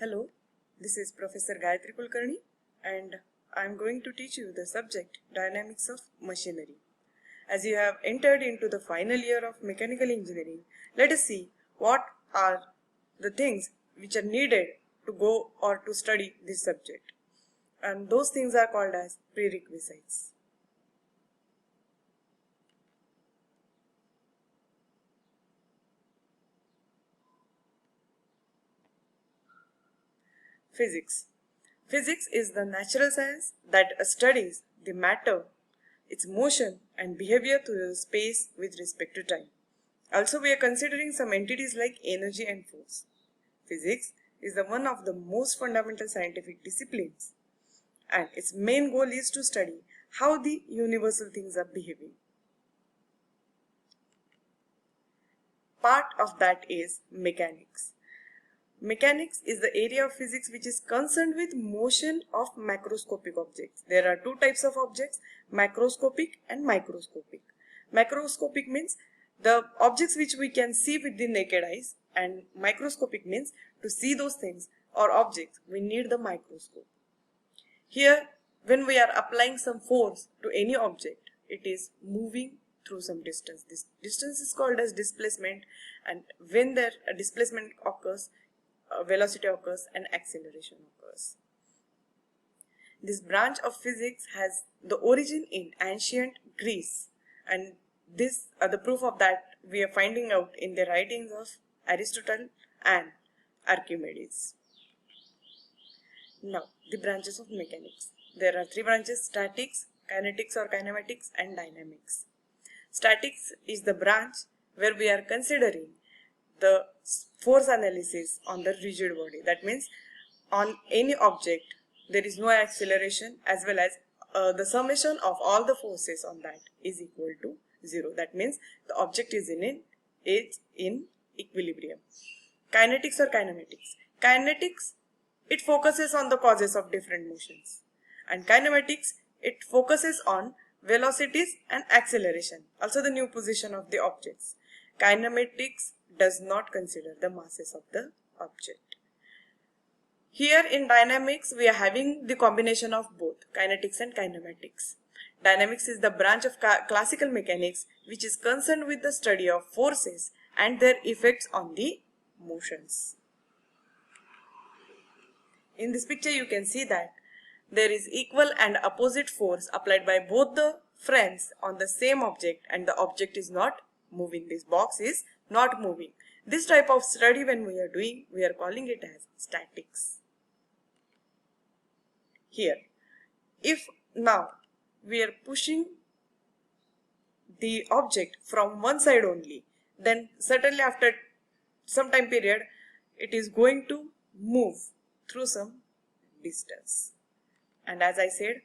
Hello, this is Professor Gayatri Kulkarni and I am going to teach you the subject Dynamics of Machinery. As you have entered into the final year of mechanical engineering, let us see what are the things which are needed to go or to study this subject. And those things are called as prerequisites. Physics. Physics is the natural science that studies the matter, its motion and behavior through space with respect to time. Also, we are considering some entities like energy and force. Physics is the one of the most fundamental scientific disciplines, and its main goal is to study how the universal things are behaving. Part of that is mechanics. Mechanics is the area of physics which is concerned with motion of macroscopic objects. There are two types of objects, macroscopic and microscopic. Macroscopic means the objects which we can see with the naked eyes, and microscopic means to see those things or objects we need the microscope. Here, when we are applying some force to any object, it is moving through some distance. This distance is called as displacement, and when there a displacement occurs, velocity occurs and acceleration occurs. This branch of physics has the origin in ancient Greece, and the proof of that we are finding out in the writings of Aristotle and Archimedes. Now, the branches of mechanics. There are three branches: statics, kinetics or kinematics, and dynamics. Statics is the branch where we are considering the force analysis on the rigid body. That means on any object there is no acceleration, as well as the summation of all the forces on that is equal to 0. That means the object is in equilibrium. Kinetics or kinematics. Kinetics, it focuses on the causes of different motions, and kinematics, it focuses on velocities and acceleration, also the new position of the objects. Kinematics does not consider the masses of the object. Here in dynamics, we are having the combination of both kinetics and kinematics. Dynamics is the branch of classical mechanics which is concerned with the study of forces and their effects on the motions. In this picture, you can see that there is equal and opposite force applied by both the friends on the same object, and the object is not moving. This box is not moving. This type of study when we are doing, we are calling it as statics. Here, if now we are pushing the object from one side only, then certainly after some time period, it is going to move through some distance. And as I said,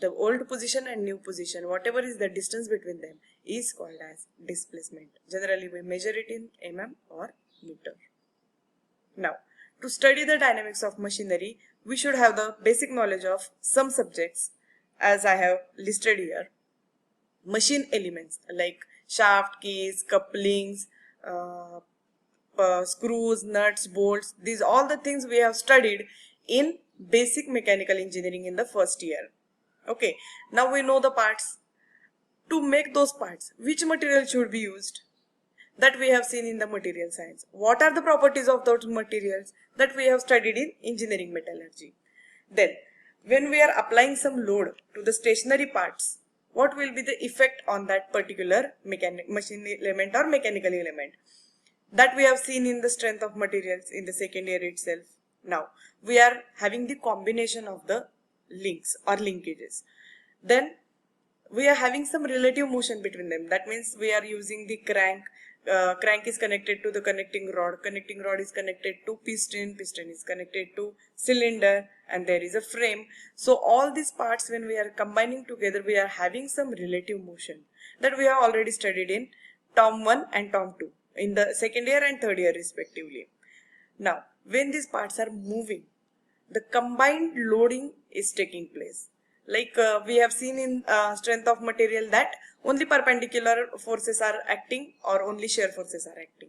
the old position and new position, whatever is the distance between them, is called as displacement. Generally, we measure it in mm or meter. Now, to study the dynamics of machinery, we should have the basic knowledge of some subjects, as I have listed here. Machine elements like shaft, keys, couplings, screws, nuts, bolts, these all the things we have studied in basic mechanical engineering in the first year. Okay, now we know the parts. To make those parts, which material should be used? That we have seen in the material science. What are the properties of those materials? That we have studied in engineering metallurgy. Then, when we are applying some load to the stationary parts, what will be the effect on that particular machine element or mechanical element? That we have seen in the strength of materials in the second year itself. Now, we are having the combination of the links or linkages. Then, we are having some relative motion between them. That means we are using the crank. Crank is connected to the connecting rod is connected to piston is connected to cylinder, and there is a frame. So all these parts, when we are combining together, we are having some relative motion that we have already studied in term 1 and term 2 in the second year and third year respectively. Now, when these parts are moving, the combined loading is taking place. Like we have seen in strength of material that only perpendicular forces are acting or only shear forces are acting.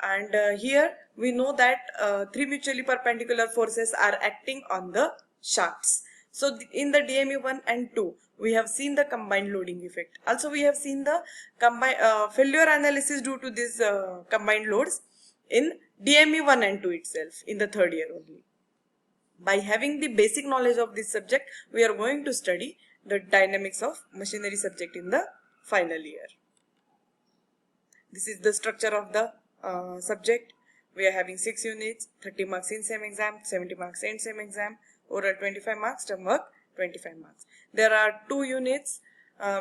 And here we know that three mutually perpendicular forces are acting on the shafts. So in the DME 1 and 2 we have seen the combined loading effect. Also we have seen the failure analysis due to these combined loads in DME 1 and 2 itself, in the third year only. By having the basic knowledge of this subject, we are going to study the dynamics of machinery subject in the final year. This is the structure of the subject. We are having 6 units, 30 marks in same exam, 70 marks in same exam, oral 25 marks, term work 25 marks. There are 2 units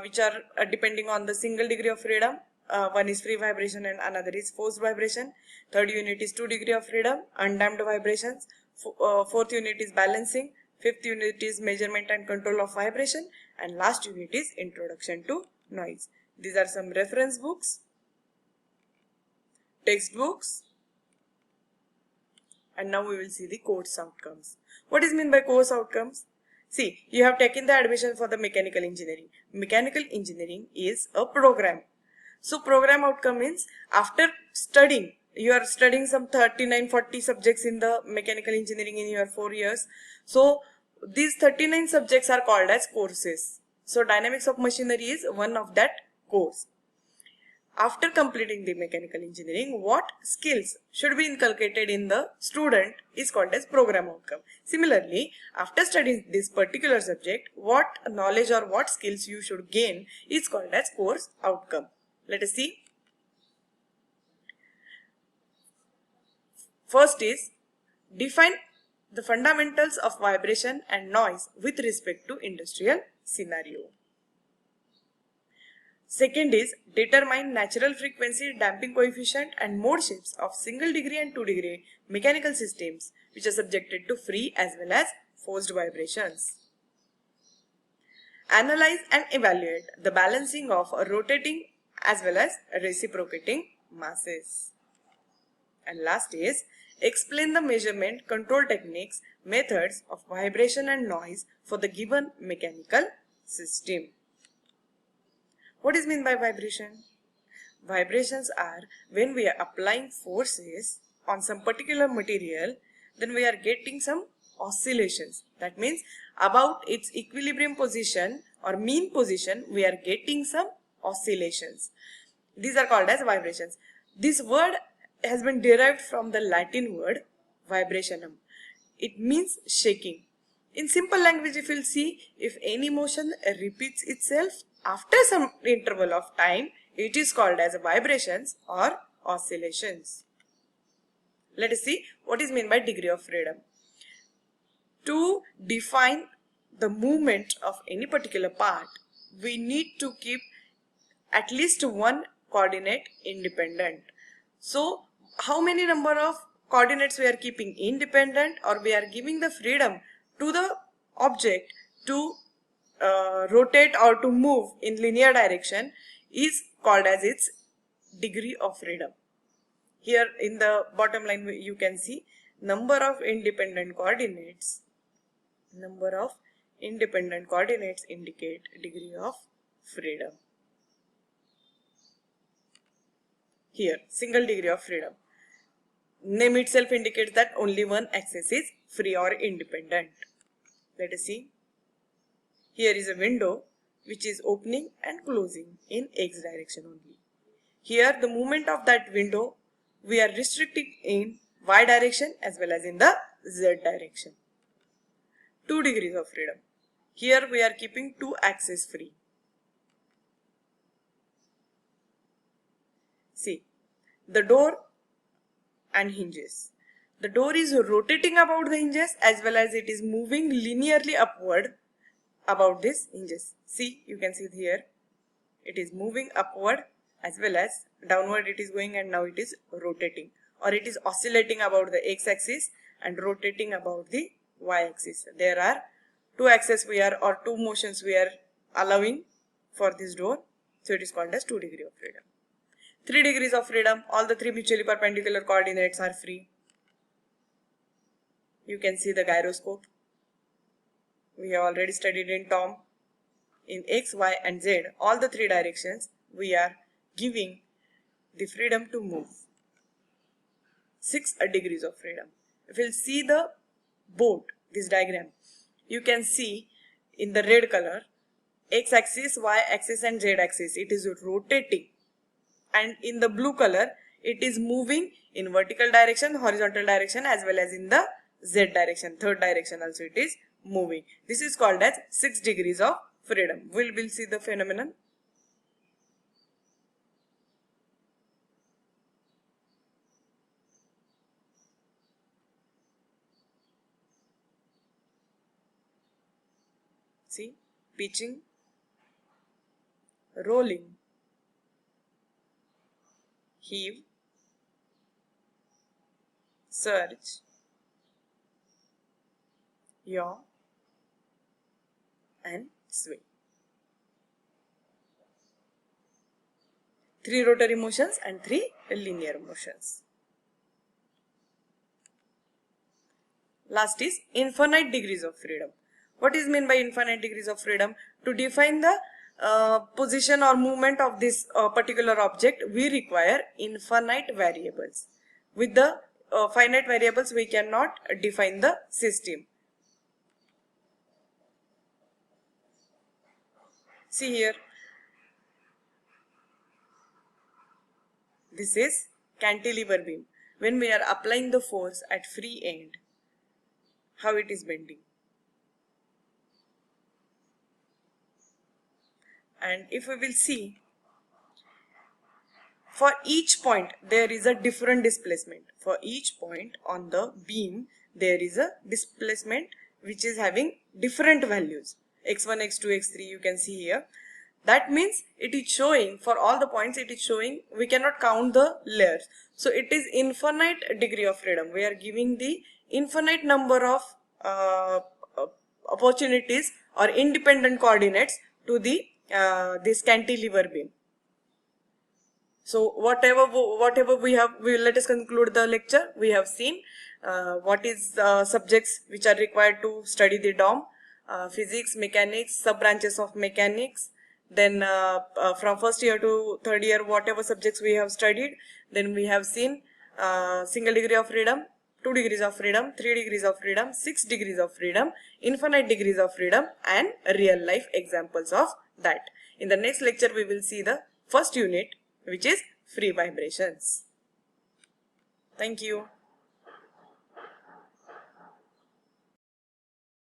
which are depending on the single degree of freedom. One is free vibration and another is forced vibration. Third unit is 2 degree of freedom, undamped vibrations. Fourth unit is balancing. Fifth unit is measurement and control of vibration. And last unit is introduction to noise. These are some reference books, textbooks, and now we will see the course outcomes. What is meant by course outcomes? See, you have taken the admission for the mechanical engineering. Mechanical engineering is a program. So program outcome means after studying, you are studying some 39-40 subjects in the mechanical engineering in your 4 years. So these 39 subjects are called as courses. So dynamics of machinery is one of that course. After completing the mechanical engineering, what skills should be inculcated in the student is called as program outcome. Similarly, after studying this particular subject, what knowledge or what skills you should gain is called as course outcome. Let us see. First is define the fundamentals of vibration and noise with respect to industrial scenario. Second is determine natural frequency, damping coefficient and mode shapes of single degree and 2 degree mechanical systems which are subjected to free as well as forced vibrations. Analyze and evaluate the balancing of rotating as well as reciprocating masses. And last is explain the measurement, control techniques, methods of vibration and noise for the given mechanical system. What is meant by vibration? Vibrations are when we are applying forces on some particular material, then we are getting some oscillations. That means about its equilibrium position or mean position, we are getting some oscillations. These are called as vibrations. This word has been derived from the Latin word vibrationum. It means shaking. In simple language, if you'll see, if any motion repeats itself after some interval of time, it is called as vibrations or oscillations. Let us see what is meant by degree of freedom. To define the movement of any particular part, we need to keep at least one coordinate independent. So, how many number of coordinates we are keeping independent, or we are giving the freedom to the object to rotate or to move in linear direction is called as its degree of freedom. Here in the bottom line you can see number of independent coordinates. Number of independent coordinates indicate degree of freedom. Here single degree of freedom. Name itself indicates that only one axis is free or independent. Let us see. Here is a window which is opening and closing in X direction only. Here the movement of that window we are restricting in Y direction as well as in the Z direction. 2 degrees of freedom. Here we are keeping two axes free. See, the door and hinges. The door is rotating about the hinges as well as it is moving linearly upward about these hinges. See, you can see here it is moving upward as well as downward it is going, and now it is rotating, or it is oscillating about the x-axis and rotating about the y-axis. There are two axes we are, or two motions we are allowing for this door, so it is called as 2 degrees of freedom. 3 degrees of freedom, all the three mutually perpendicular coordinates are free. You can see the gyroscope. We have already studied in TOM. In X, Y and Z, all the three directions we are giving the freedom to move. 6 degrees of freedom. If you'll see the board, this diagram, you can see in the red color, x-axis, y-axis and z-axis, it is rotating, and in the blue color, it is moving in vertical direction, horizontal direction, as well as in the z direction, third direction also it is moving. This is called as 6 degrees of freedom. We'll see the phenomenon. See, pitching, rolling, heave, surge, yaw, and swing. 3 rotary motions and 3 linear motions. Last is infinite degrees of freedom. What is meant by infinite degrees of freedom? To define the position or movement of this particular object, we require infinite variables. With the finite variables, we cannot define the system. See here, this is cantilever beam. When we are applying the force at free end, how it is bending. And if we will see, for each point there is a different displacement. For each point on the beam there is a displacement which is having different values. x1, x2, x3 you can see here. That means it is showing, for all the points it is showing, we cannot count the layers. So it is infinite degree of freedom. We are giving the infinite number of opportunities or independent coordinates to the this cantilever beam. So whatever we have, let us conclude the lecture. We have seen what is subjects which are required to study the DOM, physics, mechanics, sub branches of mechanics. Then from first year to third year, whatever subjects we have studied. Then we have seen single degree of freedom, 2 degrees of freedom, 3 degrees of freedom, 6 degrees of freedom, infinite degrees of freedom, and real life examples of that. In the next lecture, we will see the first unit, which is free vibrations. Thank you.